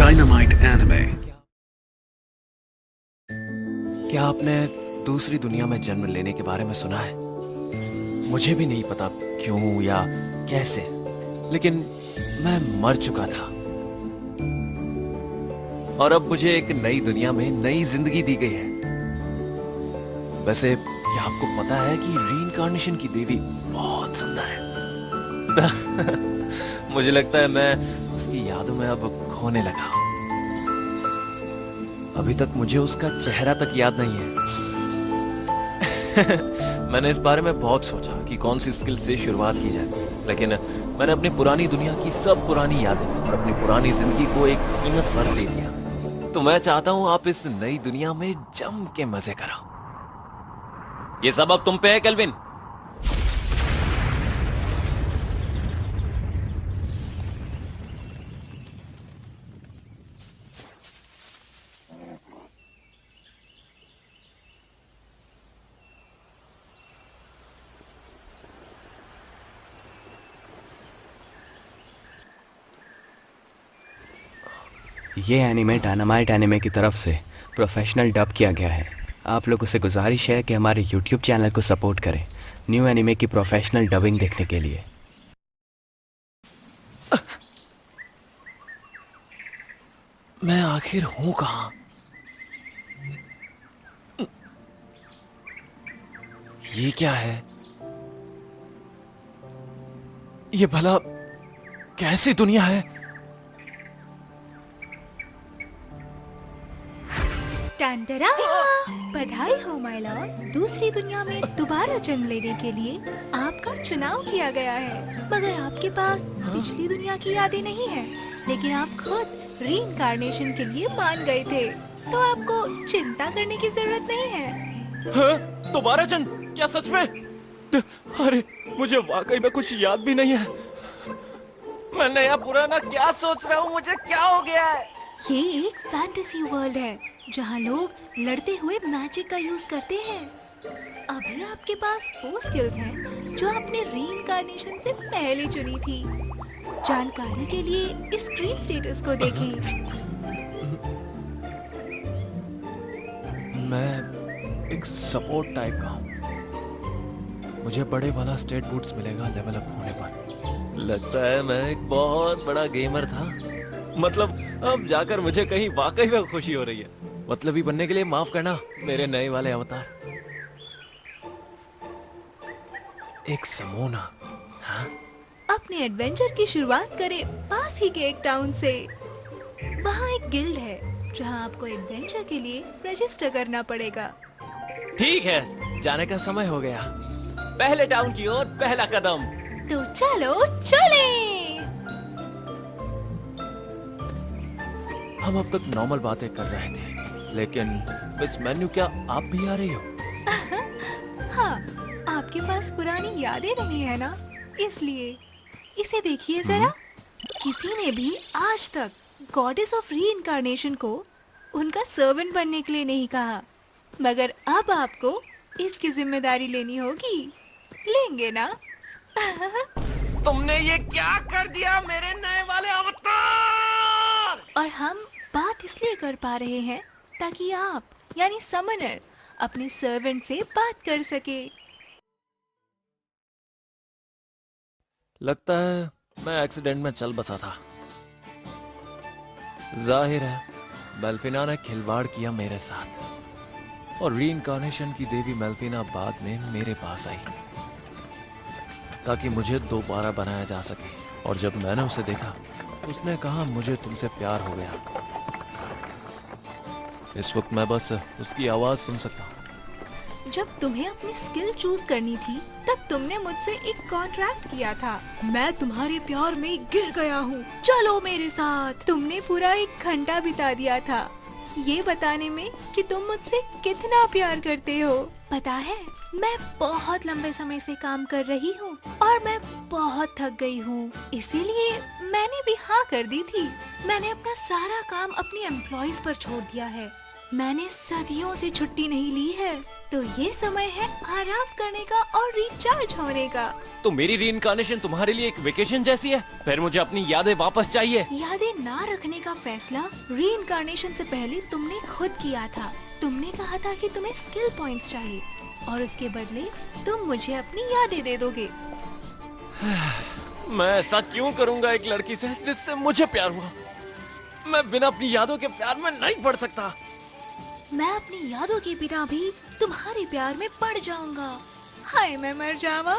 Dynamite Anime। क्या आपने दूसरी दुनिया में जन्म लेने के बारे में सुना है? मुझे भी नहीं पता क्यों या कैसे, लेकिन मैं मर चुका था और अब मुझे एक नई दुनिया में नई जिंदगी दी गई है। वैसे क्या आपको पता है कि रीइंकार्नेशन की देवी बहुत सुंदर है? मुझे लगता है मैं उसकी यादों में अब खोने लगा हूं। अभी तक मुझे उसका चेहरा तक याद नहीं है। मैंने इस बारे में बहुत सोचा कि कौन सी स्किल से शुरुआत की जाए, लेकिन मैंने अपनी पुरानी दुनिया की सब पुरानी यादें और अपनी पुरानी जिंदगी को एक कीमत पर दे दिया। तो मैं चाहता हूं आप इस नई दुनिया में जम के मजे करो। ये सब अब तुम पे है केल्विन। ये एनिमे डायनामाइट एनिमे की तरफ से प्रोफेशनल डब किया गया है। आप लोगों से गुजारिश है कि हमारे यूट्यूब चैनल को सपोर्ट करें न्यू एनिमे की प्रोफेशनल डबिंग देखने के लिए। मैं आखिर हूं कहां? ये क्या है? ये भला कैसी दुनिया है? टंटरा! बधाई हो माय लॉर्ड, दूसरी दुनिया में दोबारा जन्म लेने के लिए आपका चुनाव किया गया है। मगर आपके पास पिछली दुनिया की यादें नहीं है, लेकिन आप खुद रीइंकार्नेशन के लिए मान गए थे, तो आपको चिंता करने की जरूरत नहीं है। दोबारा जन्म? क्या सच में? अरे मुझे वाकई में कुछ याद भी नहीं है। मैं नया पुराना क्या सोच रहा हूँ? मुझे क्या हो गया है? ये एक फैंटेसी वर्ल्ड है जहाँ लोग लड़ते हुए मैजिक का यूज करते हैं। अभी आपके पास वो स्किल्स हैं जो आपने रीइंकार्नेशन से पहले चुनी थी। जानकारी के लिए इस स्क्रीन स्टेटस को देखें। मैं एक सपोर्ट टाइप का हूँ। मुझे बड़े वाला स्टेट बूट्स मिलेगा लेवल अप होने पर। लगता है मैं एक बहुत बड़ा गेमर था। मतलब अब जाकर मुझे कहीं वाकई में खुशी हो रही है। मतलबी बनने के लिए माफ करना मेरे नए वाले अवतार। एक समोना। हाँ? अपने एडवेंचर की शुरुआत करें पास ही के एक टाउन से। वहाँ एक गिल्ड है जहाँ आपको एडवेंचर के लिए रजिस्टर करना पड़ेगा। ठीक है, जाने का समय हो गया। पहले टाउन की ओर पहला कदम। तो चलो चलें। हम अब तक नॉर्मल बातें कर रहे थे, लेकिन मिस मेन्यू क्या आप भी आ रही हो? हाँ, आपके पास पुरानी यादें नहीं है ना, इसलिए इसे देखिए जरा। किसी ने भी आज तक गॉडेस ऑफ रीइंकार्नेशन को उनका सर्वेंट बनने के लिए नहीं कहा, मगर अब आपको इसकी जिम्मेदारी लेनी होगी। लेंगे ना? तुमने ये क्या कर दिया मेरे नए वाले अवतार? और हम बात इसलिए कर पा रहे हैं ताकि आप यानी समनर अपने सर्वेंट से बात कर सके। लगता है मैं एक्सीडेंट में चल बसा था। जाहिर है मेल्फिना ने खिलवाड़ किया मेरे साथ, और रीइंकार्नेशन की देवी मेल्फिना बाद में मेरे पास आई ताकि मुझे दोबारा बनाया जा सके। और जब मैंने उसे देखा, उसने कहा मुझे तुमसे प्यार हो गया। इस वक्त मैं बस उसकी आवाज सुन सकता हूँ। जब तुम्हें अपनी स्किल चूज करनी थी, तब तुमने मुझसे एक कॉन्ट्रैक्ट किया था। मैं तुम्हारे प्यार में गिर गया हूँ, चलो मेरे साथ। तुमने पूरा 1 घंटा बिता दिया था ये बताने में कि तुम मुझसे कितना प्यार करते हो। पता है, मैं बहुत लंबे समय से काम कर रही हूँ और मैं बहुत थक गई हूँ, इसीलिए मैंने भी हाँ कर दी थी। मैंने अपना सारा काम अपनी एम्प्लॉइज पर छोड़ दिया है। मैंने सदियों से छुट्टी नहीं ली है, तो ये समय है आराम करने का और रिचार्ज होने का। तो मेरी रीइंकार्नेशन तुम्हारे लिए एक वेकेशन जैसी है। फिर मुझे अपनी यादें वापस चाहिए। यादें ना रखने का फैसला रीइंकार्नेशन से पहले तुमने खुद किया था। तुमने कहा था कि तुम्हें स्किल पॉइंट्स चाहिए और उसके बदले तुम मुझे अपनी यादें दे दोगे। मैं ऐसा क्यों करूंगा एक लड़की से जिससे मुझे प्यार हुआ? मैं बिना अपनी यादों के प्यार में नहीं पड़ सकता। मैं अपनी यादों के बिना भी तुम्हारे प्यार में पड़ जाऊंगा। हाय मैं मर जावा।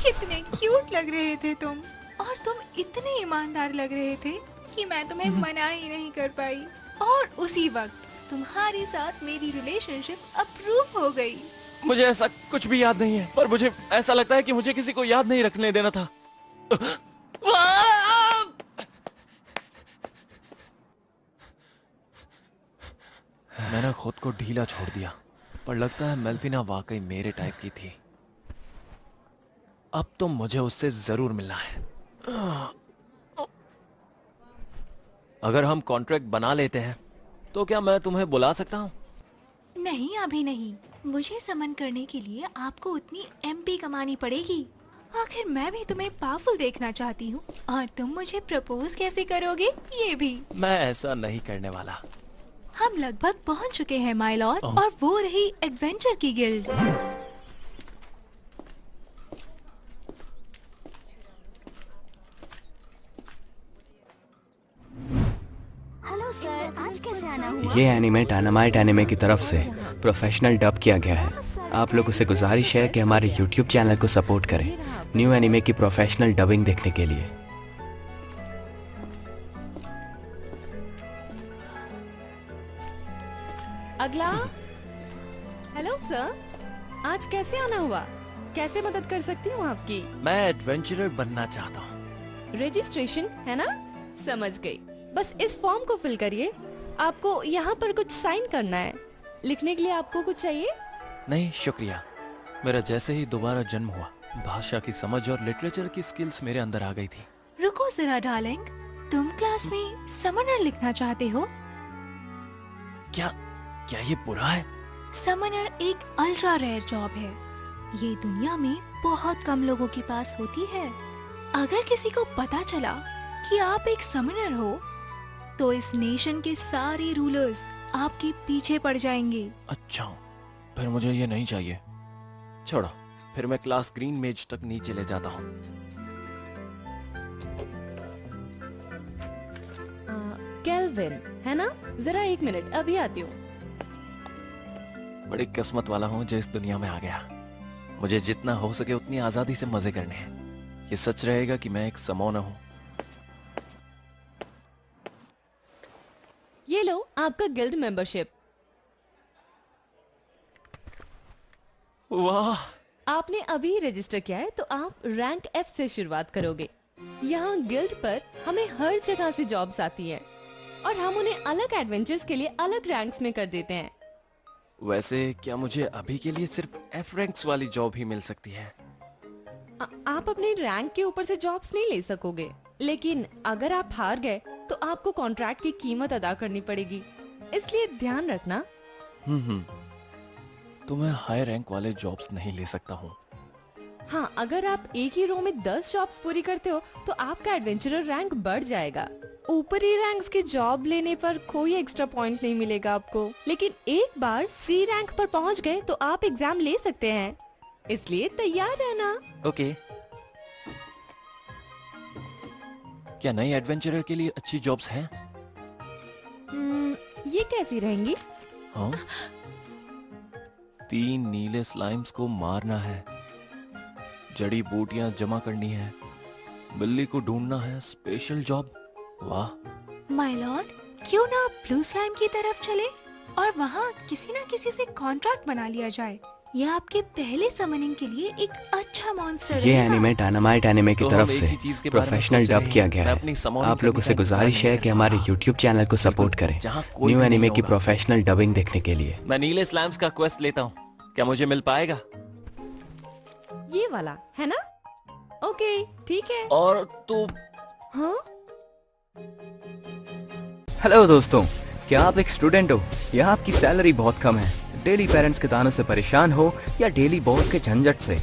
कितने क्यूट लग रहे थे तुम, और तुम इतने ईमानदार लग रहे थे कि मैं तुम्हें मना ही नहीं कर पाई। और उसी वक्त तुम्हारे साथ मेरी रिलेशनशिप अप्रूव हो गई। मुझे ऐसा कुछ भी याद नहीं है, पर मुझे ऐसा लगता है कि मुझे किसी को याद नहीं रखने देना था। मैंने खुद को ढीला छोड़ दिया, पर लगता है मेल्फिना वाकई मेरे टाइप की थी। अब तो मुझे उससे जरूर मिलना है। अगर हम कॉन्ट्रैक्ट बना लेते हैं तो क्या मैं तुम्हें बुला सकता हूँ? नहीं अभी नहीं। मुझे समन करने के लिए आपको उतनी एमपी कमानी पड़ेगी। आखिर मैं भी तुम्हें पावरफुल देखना चाहती हूँ, और तुम मुझे प्रपोज कैसे करोगे ये भी। मैं ऐसा नहीं करने वाला। हम लगभग पहुँच चुके हैं माय लॉर्ड, और वो रही एडवेंचर की गिल्ड। हेलो सर, आज कैसे आना हुआ? ये एनिमे डायनामाइट एनिमे की तरफ से प्रोफेशनल डब किया गया है। आप लोगों से गुजारिश है कि हमारे YouTube चैनल को सपोर्ट करें न्यू एनिमे की प्रोफेशनल डबिंग देखने के लिए। अगला। हेलो सर, आज कैसे आना हुआ? कैसे मदद कर सकती हूँ आपकी? मैं एडवेंचरर बनना चाहता हूँ। रजिस्ट्रेशन है ना? समझ गई। बस इस फॉर्म को फिल करिए। आपको यहाँ पर कुछ साइन करना है। लिखने के लिए आपको कुछ चाहिए? नहीं शुक्रिया। मेरा जैसे ही दोबारा जन्म हुआ, भाषा की समझ और लिटरेचर की स्किल्स मेरे अंदर आ गई थी। रुको जरा डार्लिंग, तुम क्लास में समनर लिखना चाहते हो? क्या क्या ये बुरा है? समनर एक अल्ट्रा रेयर जॉब है। ये दुनिया में बहुत कम लोगों के पास होती है। अगर किसी को पता चला कि आप एक समनर हो, तो इस नेशन के सारे रूलर्स आपके पीछे पड़ जाएंगे। अच्छा, फिर मुझे ये नहीं चाहिए। छोड़ो, फिर मैं क्लास ग्रीन मेज तक नीचे ले जाता हूँ। केल्विन है ना? जरा एक मिनट, अभी आती हूँ। बड़ी किस्मत वाला हूँ जो इस दुनिया में आ गया। मुझे जितना हो सके उतनी आजादी से मजे करने हैं। ये सच रहेगा कि मैं एक समोना हूँ। ये लो आपका गिल्ड मेंबरशिप। वाह, आपने अभी रजिस्टर किया है, तो आप रैंक F से शुरुआत करोगे। यहाँ गिल्ड पर हमें हर जगह से जॉब्स आती हैं, और हम उन्हें अलग एडवेंचर्स के लिए अलग रैंक्स में कर देते हैं। वैसे क्या मुझे अभी के लिए सिर्फ F रैंक्स वाली जॉब ही मिल सकती है? आप अपने रैंक के ऊपर से जॉब्स नहीं ले सकोगे, लेकिन अगर आप हार गए तो आपको कॉन्ट्रैक्ट की कीमत अदा करनी पड़ेगी, इसलिए ध्यान रखना। तो मैं हाई रैंक वाले जॉब्स नहीं ले सकता हूँ। हाँ, अगर आप एक ही रो में 10 जॉब्स पूरी करते हो तो आपका एडवेंचरर रैंक बढ़ जाएगा। ऊपरी रैंक्स की जॉब लेने पर कोई एक्स्ट्रा पॉइंट नहीं मिलेगा आपको, लेकिन एक बार C रैंक पर पहुँच गए तो आप एग्जाम ले सकते हैं, इसलिए तैयार रहना। ओके। क्या नए एडवेंचरर के लिए अच्छी जॉब्स हैं? ये कैसी रहेंगी? हाँ? 3 नीले स्लाइम्स को मारना है, जड़ी बूटियां जमा करनी है, बिल्ली को ढूंढना है। Special job. वाह। माय लॉर्ड, क्यों ना ब्लू स्लाइम की तरफ चले और वहाँ किसी न किसी से कॉन्ट्रैक्ट बना लिया जाए। यह आपके पहले समनिंग के लिए एक अच्छा मॉन्स्टर ये एनिमे डायनामाइट एनिमे की तो तरफ हम एक से ही चीज के बारे में प्रोफेशनल सोच रहे डब हैं। किया गया मैं है। अपनी समोनी आप लोगों से करने का गुजारिश इंतजार है नहीं कि कर हमारे रहा। YouTube चैनल को सपोर्ट करें जहाँ कोई न्यू भी एनिमे नहीं की होगा। प्रोफेशनल डबिंग देखने के लिए। मैं नीले स्लैम्स का क्वेस्ट लेता हूँ, क्या मुझे मिल पाएगा? ये वाला है ना? ओके, ठीक है। और तो हाँ, हेलो दोस्तों, क्या आप एक स्टूडेंट हो या आपकी सैलरी बहुत कम है, डेली पेरेंट्स के तानों से परेशान हो या डेली बॉस के झंझट से,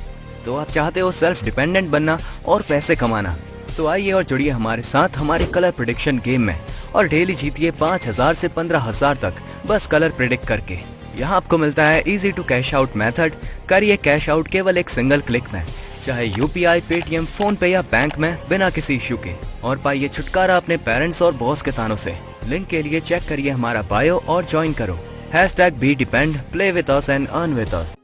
तो आप चाहते हो सेल्फ डिपेंडेंट बनना और पैसे कमाना, तो आइए और जुड़िए हमारे साथ हमारे कलर प्रेडिक्शन गेम में और डेली जीतिए 5,000 से 15,000 तक बस कलर प्रेडिक्ट करके। यहाँ आपको मिलता है easy to cash out method. करिए कैश आउट केवल एक सिंगल क्लिक में, चाहे यूपीआई, पेटीएम, फोन पे या बैंक में, बिना किसी इश्यू के, और पाइए छुटकारा अपने पेरेंट्स और बॉस के तानों से। लिंक के लिए चेक करिए हमारा बायो और ज्वाइन करो। #BeDepend, play with us and earn with us।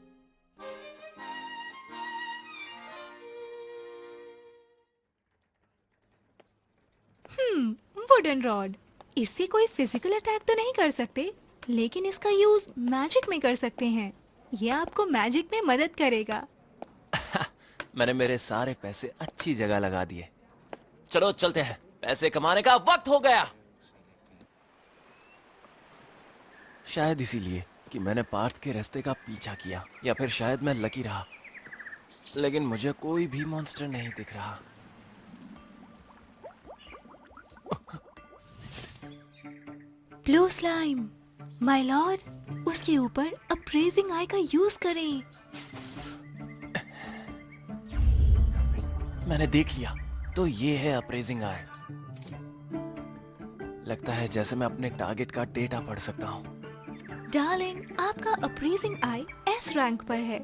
Wooden rod, इससे कोई फिजिकल अटैक तो नहीं कर सकते, लेकिन इसका यूज मैजिक में कर सकते हैं। ये आपको मैजिक में मदद करेगा। मैंने मेरे सारे पैसे अच्छी जगह लगा दिए। चलो चलते हैं, पैसे कमाने का वक्त हो गया। शायद इसीलिए कि मैंने पार्थ के रास्ते का पीछा किया, या फिर शायद मैं लकी रहा, लेकिन मुझे कोई भी मॉन्स्टर नहीं दिख रहा। ब्लू स्लाइम, माय लॉर्ड, उसके ऊपर अप्रेजिंग आई का यूज करें। मैंने देख लिया, तो ये है अप्रेजिंग आई। लगता है जैसे मैं अपने टारगेट का डेटा पढ़ सकता हूँ। डार्लिंग, आपका अप्रेजिंग आई S रैंक पर है।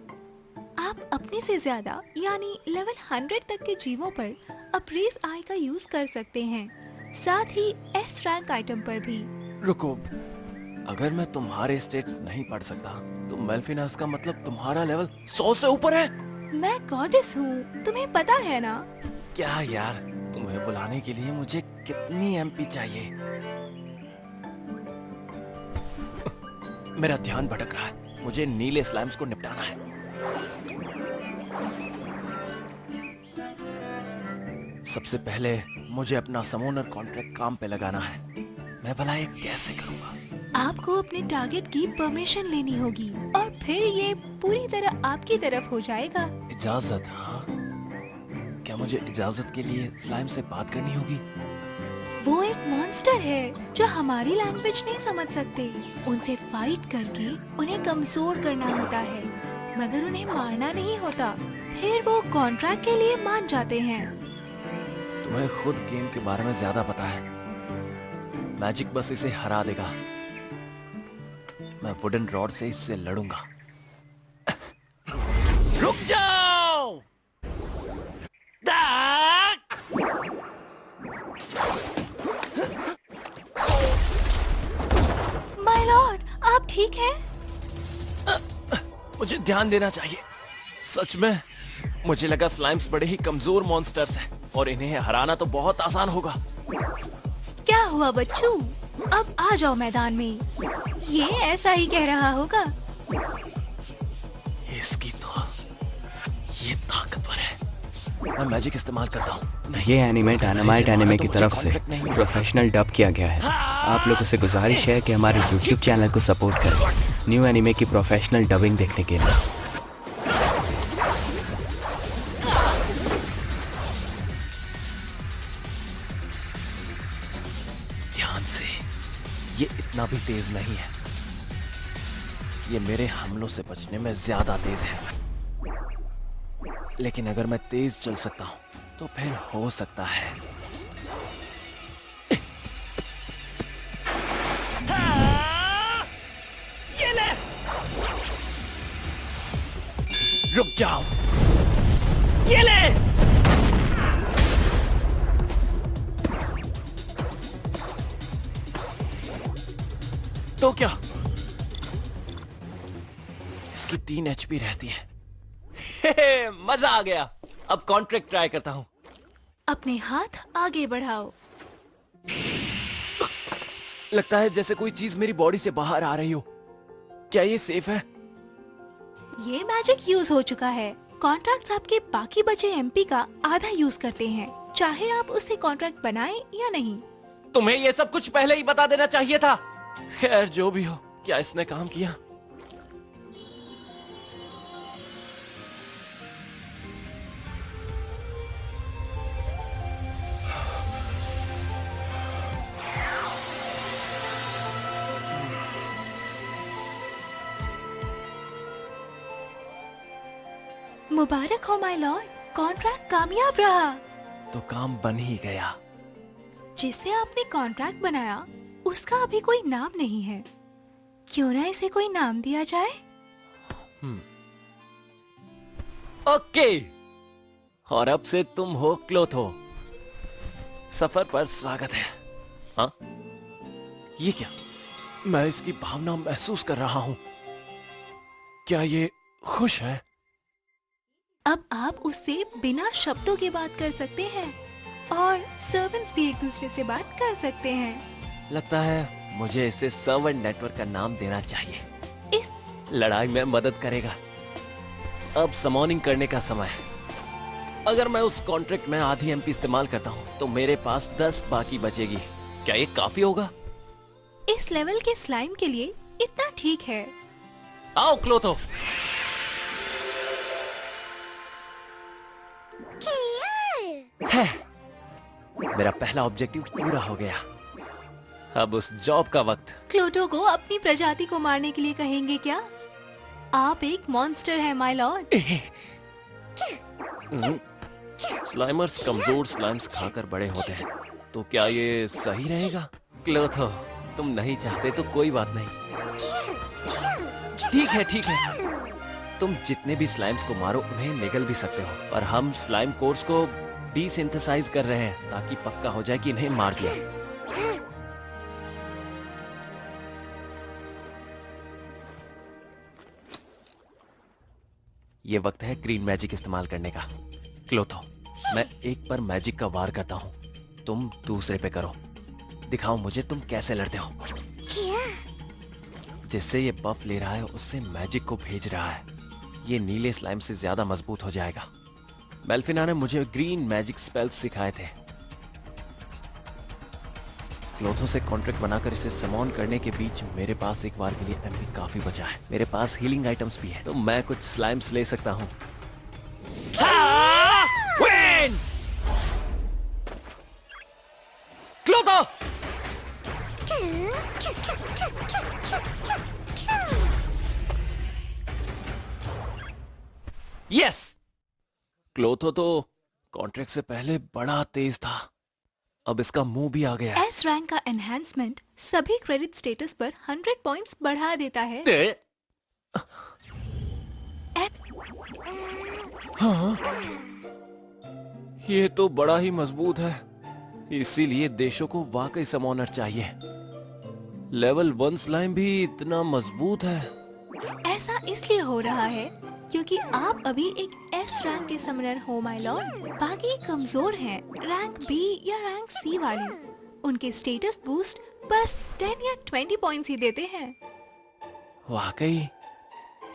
आप अपने से ज्यादा यानी लेवल 100 तक के जीवों पर अप्रेज आई का यूज कर सकते हैं, साथ ही S रैंक आइटम पर भी। रुको, अगर मैं तुम्हारे स्टेट्स नहीं पढ़ सकता तो मेल्फिनास का मतलब तुम्हारा लेवल 100 से ऊपर है। मैं गॉडेस हूँ, तुम्हें पता है ना। क्या यार, तुम्हें बुलाने के लिए मुझे कितनी MP चाहिए? मेरा ध्यान भटक रहा है, मुझे नीले स्लाइम्स को निपटाना है। सबसे पहले मुझे अपना समोनर कॉन्ट्रैक्ट काम पे लगाना है। मैं भला ये कैसे करूंगा? आपको अपने टारगेट की परमिशन लेनी होगी और फिर ये पूरी तरह आपकी तरफ हो जाएगा। इजाजत? हाँ, क्या मुझे इजाजत के लिए स्लाइम से बात करनी होगी? वो एक मॉन्स्टर है जो हमारी लैंग्वेज नहीं समझ सकते। उनसे फाइट करके उन्हें कमजोर करना होता है, मगर उन्हें मारना नहीं होता। फिर वो कॉन्ट्रैक्ट के लिए मान जाते हैं। तुम्हें खुद गेम के बारे में ज्यादा पता है। मैजिक बस इसे हरा देगा। मैं वुडन रॉड से इससे लड़ूंगा। रुक जाओ! माय लॉर्ड, आप ठीक हैं? मुझे ध्यान देना चाहिए। सच में मुझे लगा स्लाइम्स बड़े ही कमजोर मॉन्स्टर्स हैं और इन्हें हराना तो बहुत आसान होगा। क्या हुआ बच्चू? अब आ जाओ मैदान में। ये ऐसा ही कह रहा होगा। इसकी तो ये ताकतवर है। मैं मैजिक इस्तेमाल करता हूँ। ये एनिमे डायनामाइट एनिमे की तरफ से प्रोफेशनल डब किया गया है। आप लोगों से गुजारिश है कि हमारे YouTube चैनल को सपोर्ट करें न्यू एनिमे की प्रोफेशनल डबिंग देखने के लिए। ध्यान से, ये इतना भी तेज नहीं है। ये मेरे हमलों से बचने में ज्यादा तेज है, लेकिन अगर मैं तेज चल सकता हूं तो फिर हो सकता है। ये ले! रुक जाओ! ये ले! तो क्या? इसकी 3 HP रहती है। मजा आ गया। अब कॉन्ट्रैक्ट ट्राई करता हूँ। अपने हाथ आगे बढ़ाओ। लगता है जैसे कोई चीज मेरी बॉडी से बाहर आ रही हो। क्या ये सेफ है? ये मैजिक यूज हो चुका है। कॉन्ट्रैक्ट्स आपके बाकी बचे MP का आधा यूज करते हैं, चाहे आप उससे कॉन्ट्रैक्ट बनाएं या नहीं। तुम्हें ये सब कुछ पहले ही बता देना चाहिए था। खैर जो भी हो, क्या इसने काम किया? मुबारक हो माय लॉर्ड, कॉन्ट्रैक्ट कामयाब रहा। तो काम बन ही गया। जिससे आपने कॉन्ट्रैक्ट बनाया उसका अभी कोई नाम नहीं है, क्यों ना इसे कोई नाम दिया जाए? ओके, और अब से तुम हो क्लोथो। सफर पर स्वागत है। हाँ, ये क्या? मैं इसकी भावना महसूस कर रहा हूं। क्या ये खुश है? अब आप उससे बिना शब्दों के बात कर सकते हैं और सर्वेंट्स भी एक दूसरे से बात कर सकते हैं। लगता है मुझे इसे सर्वेंट नेटवर्क का नाम देना चाहिए। इस लड़ाई में मदद करेगा। अब समॉनिंग करने का समय है। अगर मैं उस कॉन्ट्रैक्ट में आधी एमपी इस्तेमाल करता हूँ तो मेरे पास 10 बाकी बचेगी। क्या ये काफी होगा? इस लेवल के स्लाइम के लिए इतना ठीक है। आओ क्लोथो। है, मेरा पहला ऑब्जेक्टिव पूरा हो गया। अब उस जॉब का वक्त। क्लोटो को अपनी प्रजाति को मारने के लिए कहेंगे क्या? आप एक मॉन्स्टर है माय लॉर्ड। स्लाइमर्स कमजोर स्लाइम्स खाकर बड़े होते हैं, तो क्या ये सही रहेगा? क्लोथो, तुम नहीं चाहते तो कोई बात नहीं। ठीक है। तुम जितने भी स्लाइम्स को मारो उन्हें निगल भी सकते हो, पर हम स्लाइम कोर्स को डिसिंथेसाइज कर रहे हैं ताकि पक्का हो जाए कि इन्हें मार दिया। ये वक्त है ग्रीन मैजिक इस्तेमाल करने का। क्लोथो, मैं एक पर मैजिक का वार करता हूँ, तुम दूसरे पे करो। दिखाओ मुझे तुम कैसे लड़ते हो। जिससे ये बफ ले रहा है उससे मैजिक को भेज रहा है। ये नीले स्लाइम से ज्यादा मजबूत हो जाएगा। मेल्फिना ने मुझे ग्रीन मैजिक स्पेल्स सिखाए थे। क्लोथो से कॉन्ट्रैक्ट बनाकर इसे समॉन करने के बीच मेरे पास एक बार के लिए एमपी काफी बचा है। मेरे पास हीलिंग आइटम्स भी है, तो मैं कुछ स्लाइम्स ले सकता हूँ। क्लोथो! यस! क्लोथो तो कॉन्ट्रैक्ट से पहले बड़ा तेज था। अब इसका मुंह भी आ गया है। एस रैंक का एनहांसमेंट सभी क्रेडिट स्टेटस पर 100 पॉइंट्स बढ़ा देता है। हाँ, ये तो बड़ा ही मजबूत है। इसीलिए देशों को वाकई समॉनर चाहिए। लेवल 1 स्लाइम भी इतना मजबूत है। ऐसा इसलिए हो रहा है क्योंकि आप अभी एक एस रैंक के समनर हो माय लॉर्ड। बाकी कमजोर हैं, रैंक बी या रैंक सी वाले। उनके स्टेटस बूस्ट बस 10 या 20 पॉइंट्स ही देते हैं। वाकई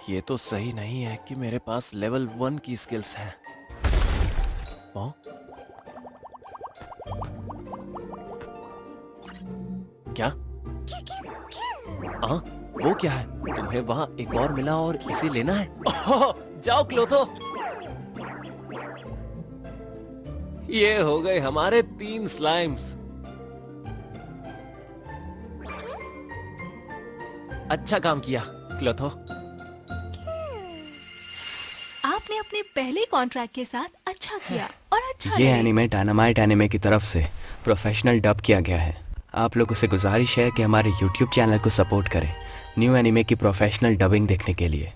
ये तो सही नहीं है कि मेरे पास लेवल 1 की स्किल्स हैं। क्या? वो क्या है? तुम्हें वहाँ एक और मिला और इसे लेना है? जाओ क्लोथो। ये हो गए हमारे 3 स्लाइम्स। अच्छा काम किया क्लोथो। आपने अपने पहले कॉन्ट्रैक्ट के साथ अच्छा किया और अच्छा ये लड़े। एनिमे डायनामाइट एनिमे की तरफ से प्रोफेशनल डब किया गया है। आप लोगों से गुजारिश है कि हमारे YouTube चैनल को सपोर्ट करें न्यू एनिमे की प्रोफेशनल डबिंग देखने के लिए।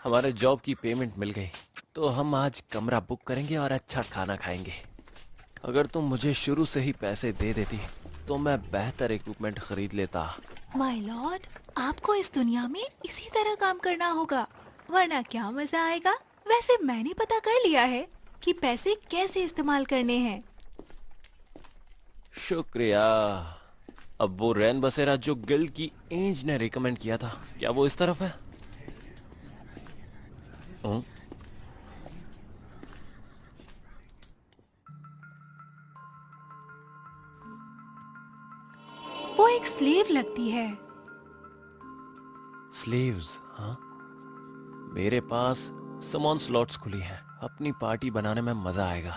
हमारे जॉब की पेमेंट मिल गई, तो हम आज कमरा बुक करेंगे और अच्छा खाना खाएंगे। अगर तुम मुझे शुरू से ही पैसे दे देती तो मैं बेहतर इक्विपमेंट खरीद लेता। माय लॉर्ड, आपको इस दुनिया में इसी तरह काम करना होगा, वरना क्या मजा आएगा। वैसे मैंने पता कर लिया है कि पैसे कैसे इस्तेमाल करने हैं। शुक्रिया। अब वो रैन बसेरा जो गिल्ड की एज ने रिकमेंड किया था, क्या वो इस तरफ है? वो एक स्लेव लगती है। स्लीव्स? हाँ, मेरे पास समॉन स्लॉट्स खुली हैं। अपनी पार्टी बनाने में मजा आएगा।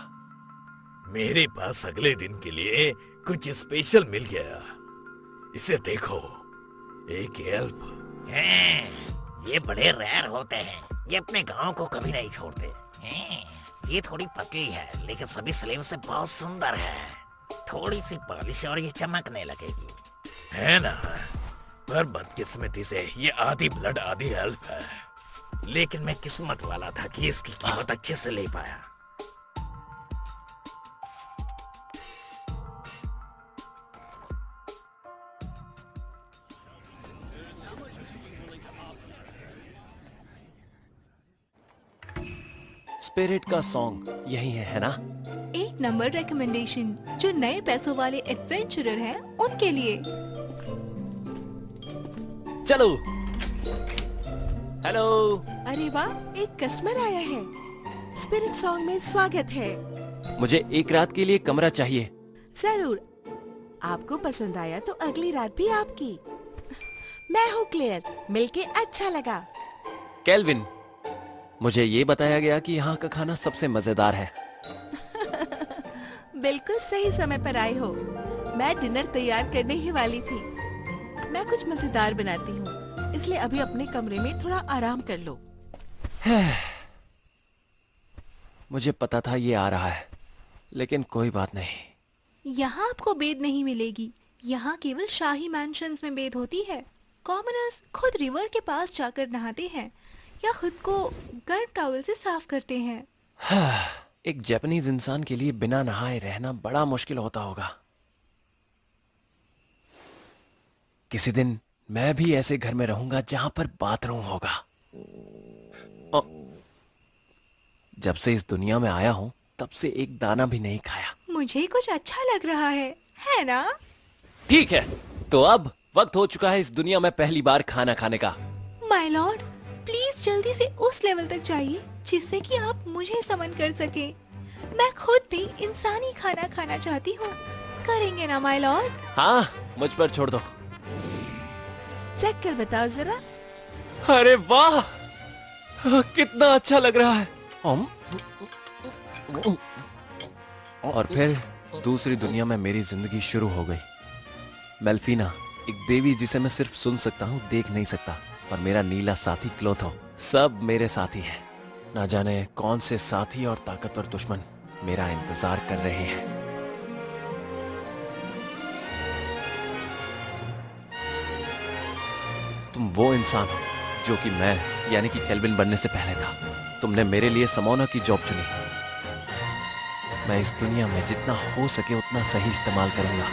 मेरे पास अगले दिन के लिए कुछ स्पेशल मिल गया। इसे देखो, एक एल्फ। ये बड़े रेयर होते हैं। ये अपने गांव को कभी नहीं छोड़ते। ये थोड़ी पतली है लेकिन सभी स्लेव से बहुत सुंदर है। थोड़ी सी पॉलिश और ये चमकने लगेगी, है ना? पर बदकिस्मती से ये आधी ब्लड आधी एल्फ है। लेकिन मैं किस्मत वाला था कि इसकी कीमत अच्छे से ले पाया। स्पिरिट का सॉन्ग यही है ना? एक नंबर रिकमेंडेशन जो नए पैसों वाले एडवेंचरर हैं उनके लिए। चलो। हेलो। अरे वाह, एक कस्टमर आया है। स्पिरिट सॉन्ग में स्वागत है। मुझे एक रात के लिए कमरा चाहिए। जरूर, आपको पसंद आया तो अगली रात भी आपकी। मैं हूँ क्लेयर, मिलके अच्छा लगा। केल्विन, मुझे ये बताया गया कि यहाँ का खाना सबसे मजेदार है। बिल्कुल सही समय पर आए हो। मैं डिनर तैयार करने ही वाली थी। मैं कुछ मजेदार बनाती हूँ, इसलिए अभी अपने कमरे में थोड़ा आराम कर लो। मुझे पता था ये आ रहा है, लेकिन कोई बात नहीं। यहाँ आपको बेद नहीं मिलेगी। यहाँ केवल शाही मैंशंस में बेद होती है। कॉमनर्स खुद रिवर के पास जाकर नहाते हैं या खुद को गर्म टॉवल से साफ करते हैं। एक जापानीज इंसान के लिए बिना नहाए रहना बड़ा मुश्किल होता होगा। किसी दिन मैं भी ऐसे घर में रहूंगा जहां पर बाथरूम होगा। जब से इस दुनिया में आया हूं तब से एक दाना भी नहीं खाया। मुझे कुछ अच्छा लग रहा है ना? ठीक है, तो अब वक्त हो चुका है इस दुनिया में पहली बार खाना खाने का। माय लॉर्ड, प्लीज जल्दी से उस लेवल तक जाइए जिससे कि आप मुझे समन कर सके। मैं खुद भी इंसानी खाना खाना चाहती हूँ। करेंगे ना माय लॉर्ड? हाँ, मुझ पर छोड़ दो। चेक कर बताओ जरा। अरे वाह, कितना अच्छा लग रहा है। और फिर दूसरी दुनिया में मेरी जिंदगी शुरू हो गई। मेल्फीना, एक देवी जिसे मैं सिर्फ सुन सकता हूँ, देख नहीं सकता, और मेरा नीला साथी क्लोथो, सब मेरे साथी हैं। ना जाने कौन से साथी और ताकतवर दुश्मन मेरा इंतजार कर रहे हैं। तुम वो इंसान हो जो कि मैं यानी कि केल्विन बनने से पहले था। तुमने मेरे लिए समोना की जॉब चुनी। मैं इस दुनिया में जितना हो सके उतना सही इस्तेमाल करूंगा।